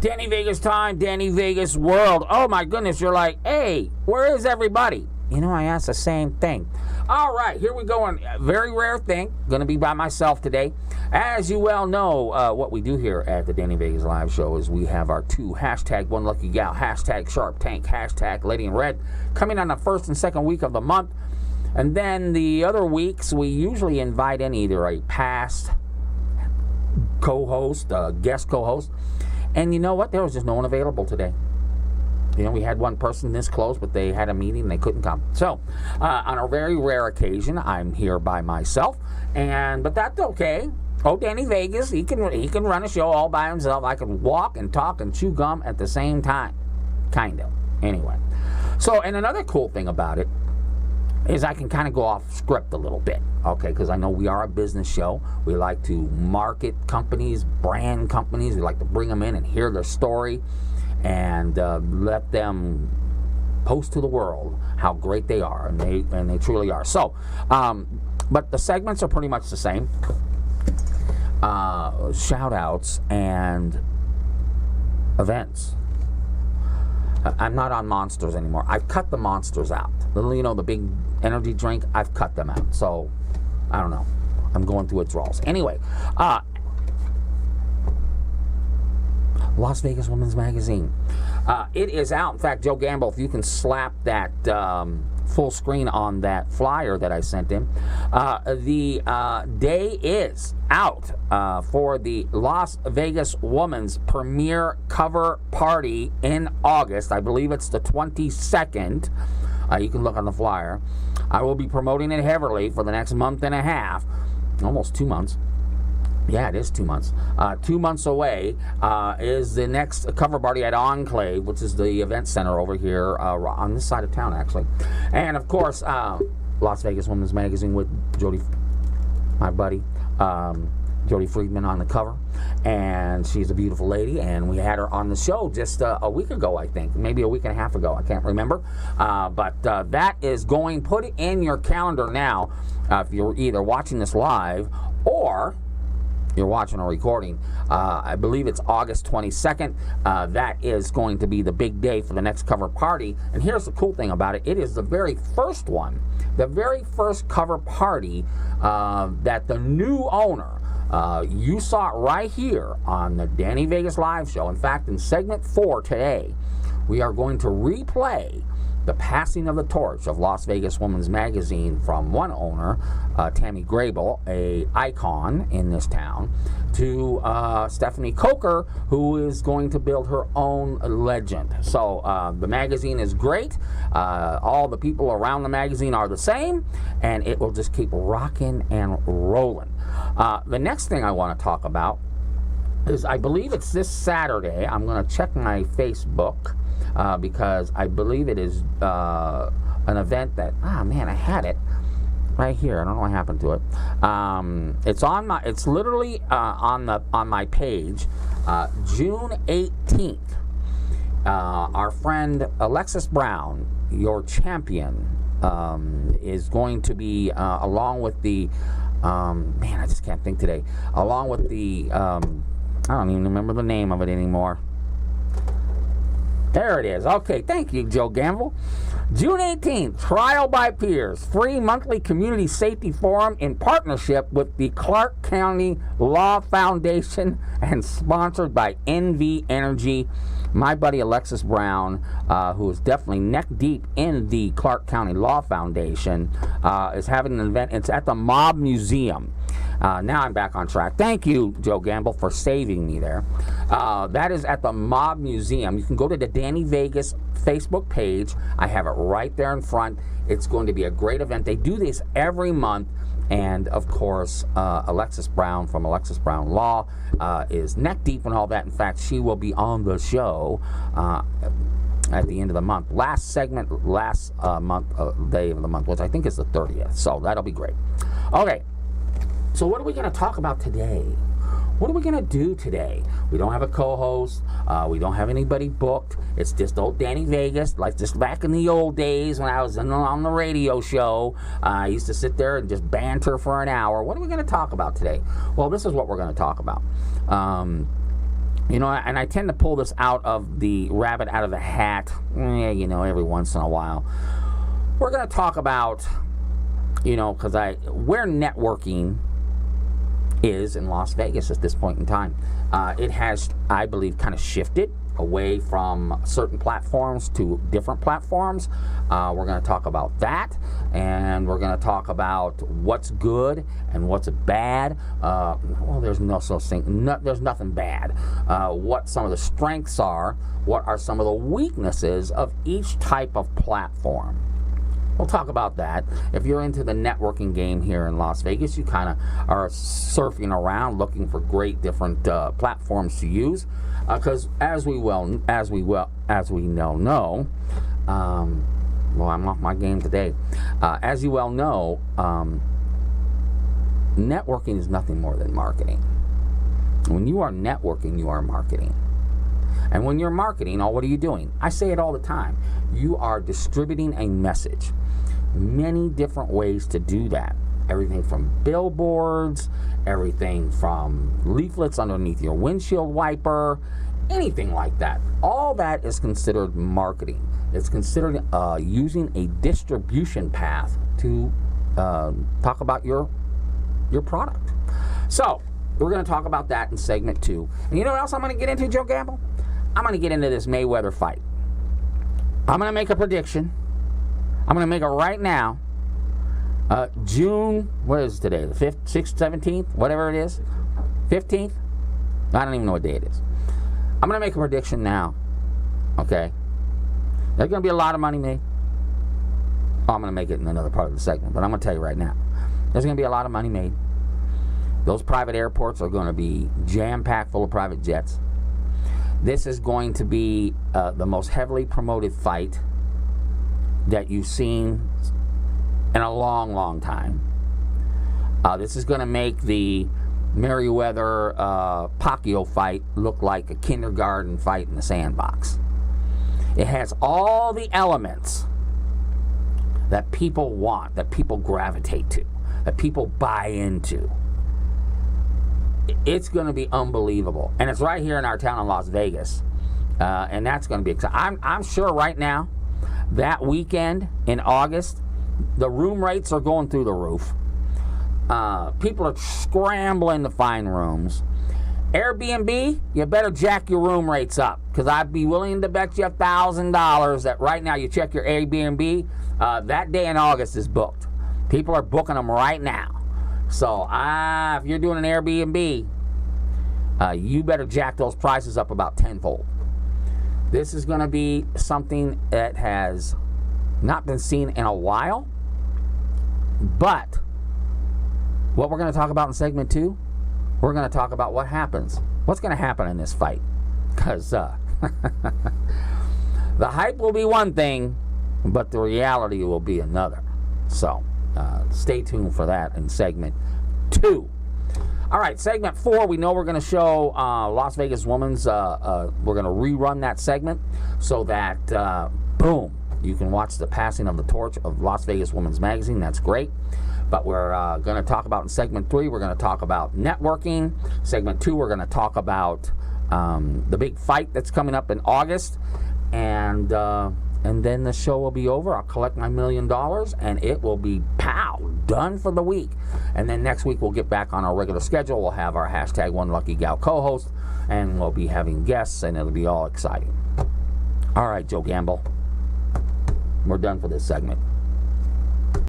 Danny Vegas time, Danny Vegas world. Oh my goodness, you're like, hey, where is everybody? You know, I asked the same thing. All right, here we go on a very rare thing. Going to be by myself today. As you well know, what we do here at the Danny Vegas Live Show is we have our two hashtag One Lucky Gal, hashtag Sharp Tank, hashtag Lady in Red coming on the first and second week of the month. And then the other weeks, we usually invite in either a past co-host, guest co-host. And you know what? There was just no one available today. You know, we had one person this close, but they had a meeting and they couldn't come. So, on a very rare occasion, I'm here by myself, but that's okay. Oh, Danny Vegas, he can run a show all by himself. I can walk and talk and chew gum at the same time, kind of. Anyway, so and another cool thing about it is I can kind of go off script a little bit, okay, because I know we are a business show. We like to market companies, brand companies. We like to bring them in and hear their story and let them post to the world how great they are, and they truly are. So, but the segments are pretty much the same. Shout-outs and events. I'm not on Monsters anymore. I've cut the Monsters out. You know, the big energy drink, I've cut them out. So, I don't know. I'm going through withdrawals. Anyway, Las Vegas Women's Magazine. It is out. In fact, Joe Gamble, if you can slap that full screen on that flyer that I sent him. The day is out for the Las Vegas Women's premiere cover party in August. I believe it's the 22nd. You can look on the flyer. I will be promoting it heavily for the next month and a half, almost 2 months. Yeah, it is 2 months. 2 months away is the next cover party at Enclave, which is the event center over here on this side of town, actually. And, of course, Las Vegas Women's Magazine with Jody, my buddy, Jody Friedman on the cover. And she's a beautiful lady, and we had her on the show just a week ago, I think. Maybe a week and a half ago. I can't remember. But that is going, put it in your calendar now if you're either watching this live or you're watching a recording. I believe it's August 22nd. That is going to be the big day for the next cover party. And here's the cool thing about it. It is the very first one, the very first cover party that the new owner, you saw it right here on the Danny Vegas Live Show. In fact, in segment 4 today, we are going to replay the passing of the torch of Las Vegas Women's Magazine from one owner, Tammy Grable, a icon in this town, to Stephanie Coker, who is going to build her own legend. So the magazine is great. All the people around the magazine are the same, and it will just keep rocking and rolling. The next thing I want to talk about is, I believe it's this Saturday. I'm going to check my Facebook. Because I believe it is an event that, man, I had it right here. I don't know what happened to it. It's literally on my page. June 18th. Our friend Alexis Brown, your champion, is going to be along with the man, I just can't think today. Along with the I don't even remember the name of it anymore. There it is. Okay, thank you, Joe Gamble. June 18th, Trial by Peers, free monthly community safety forum in partnership with the Clark County Law Foundation and sponsored by NV Energy. My buddy Alexis Brown, who is definitely neck deep in the Clark County Law Foundation, is having an event. It's at the Mob Museum. Now I'm back on track. Thank you, Joe Gamble, for saving me there. That is at the Mob Museum. You can go to the Danny Vegas Facebook page. I have it right there in front. It's going to be a great event. They do this every month. And, of course, Alexis Brown from Alexis Brown Law is neck deep in all that. In fact, she will be on the show at the end of the month. Last segment, last day of the month, which I think is the 30th. So that'll be great. Okay. So what are we going to talk about today? What are we going to do today? We don't have a co-host. We don't have anybody booked. It's just old Danny Vegas, like just back in the old days when I was on the radio show. I used to sit there and just banter for an hour. What are we going to talk about today? Well, this is what we're going to talk about. You know, and I tend to pull this out of the rabbit out of the hat, you know, every once in a while. We're going to talk about, you know, because where networking is in Las Vegas at this point in time. It has, I believe, kind of shifted away from certain platforms to different platforms. We're going to talk about that, and we're going to talk about what's good and what's bad. Well, there's no such thing. There's nothing bad. What some of the strengths are, what are some of the weaknesses of each type of platform. We'll talk about that. If you're into the networking game here in Las Vegas, you kind of are surfing around looking for great different platforms to use, because as we now know, well, I'm off my game today. As you well know, networking is nothing more than marketing. When you are networking, you are marketing. And when you're marketing, what are you doing? I say it all the time. You are distributing a message. Many different ways to do that. Everything from billboards, everything from leaflets underneath your windshield wiper, anything like that. All that is considered marketing. It's considered using a distribution path to talk about your product. So, we're going to talk about that in segment 2. And you know what else I'm going to get into, Joe Gamble? I'm going to get into this Mayweather fight. I'm going to make a prediction. I'm going to make it right now. June, what is today? The 5th, 6th, 17th? Whatever it is. 15th? I don't even know what day it is. I'm going to make a prediction now. Okay? There's going to be a lot of money made. I'm going to make it in another part of the segment, but I'm going to tell you right now. There's going to be a lot of money made. Those private airports are going to be jam-packed full of private jets. This is going to be the most heavily promoted fight that you've seen in a long, long time. This is going to make the Mayweather-Pacquiao fight look like a kindergarten fight in the sandbox. It has all the elements that people want, that people gravitate to, that people buy into. It's going to be unbelievable. And it's right here in our town in Las Vegas. And that's going to be exciting. I'm sure right now, that weekend in August, the room rates are going through the roof. People are scrambling to find rooms. Airbnb, you better jack your room rates up, because I'd be willing to bet you $1,000 that right now you check your Airbnb, that day in August is booked. People are booking them right now. So if you're doing an Airbnb, you better jack those prices up about tenfold. This is going to be something that has not been seen in a while. But what we're going to talk about in segment 2, we're going to talk about what happens. What's going to happen in this fight? Because the hype will be one thing, but the reality will be another. So stay tuned for that in segment 2. All right, segment 4, we know we're going to show Las Vegas Woman's, we're going to rerun that segment so that, boom, you can watch the passing of the torch of Las Vegas Woman's Magazine. That's great. But we're going to talk about in segment 3, we're going to talk about networking. Segment 2, we're going to talk about the big fight that's coming up in August. And then the show will be over. I'll collect my $1 million, and it will be, done for the week. And then next week, we'll get back on our regular schedule. We'll have our hashtag #OneLuckyGal co-host, and we'll be having guests, and it'll be all exciting. All right, Joe Gamble, we're done for this segment.